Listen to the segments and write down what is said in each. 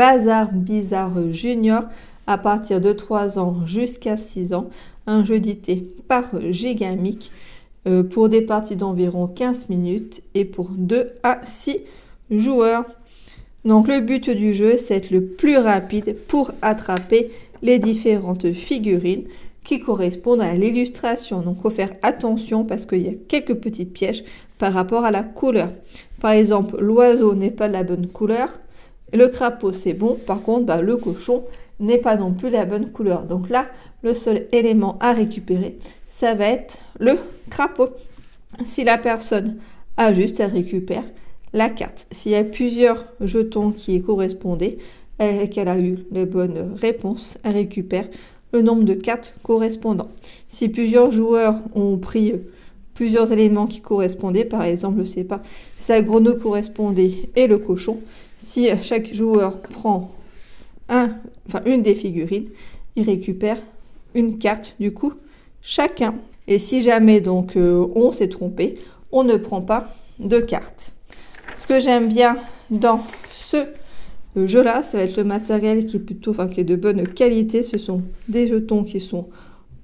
Bazar Bizarre Junior à partir de 3 ans jusqu'à 6 ans. Un jeu édité par Gigamic pour des parties d'environ 15 minutes et pour 2 à 6 joueurs. Donc le but du jeu, c'est être le plus rapide pour attraper les différentes figurines qui correspondent à l'illustration. Donc il faut faire attention parce qu'il y a quelques petites pièges par rapport à la couleur. Par exemple, l'oiseau n'est pas de la bonne couleur, le crapaud c'est bon, par contre le cochon n'est pas non plus la bonne couleur. Donc là, le seul élément à récupérer, ça va être le crapaud. Si la personne ajuste, elle récupère la carte. S'il y a plusieurs jetons qui y correspondaient et qu'elle a eu les bonnes réponses, elle récupère le nombre de cartes correspondant. Si plusieurs joueurs ont pris plusieurs éléments qui correspondaient, par exemple, je ne sais pas, sa grenouille correspondait et le cochon, si chaque joueur prend une des figurines, il récupère une carte du coup chacun. Et si jamais donc on s'est trompé, on ne prend pas de carte. Ce que j'aime bien dans ce jeu-là, ça va être le matériel qui est de bonne qualité. Ce sont des jetons qui sont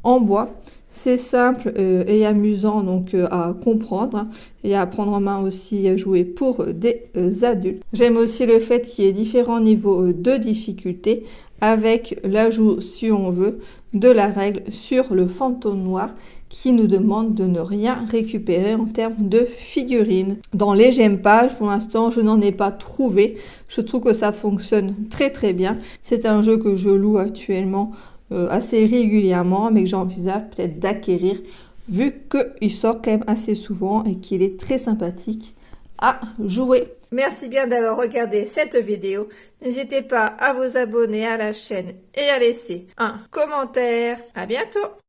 en bois. C'est simple et amusant donc à comprendre et à prendre en main aussi, à jouer pour des adultes. J'aime aussi le fait qu'il y ait différents niveaux de difficulté avec l'ajout, si on veut, de la règle sur le fantôme noir qui nous demande de ne rien récupérer en termes de figurines. Dans les j'aime pas, pour l'instant, je n'en ai pas trouvé. Je trouve que ça fonctionne très très bien. C'est un jeu que je loue actuellement assez régulièrement, mais que j'envisage peut-être d'acquérir vu qu'il sort quand même assez souvent et qu'il est très sympathique à jouer. Merci bien d'avoir regardé cette vidéo. N'hésitez pas à vous abonner à la chaîne et à laisser un commentaire. À bientôt!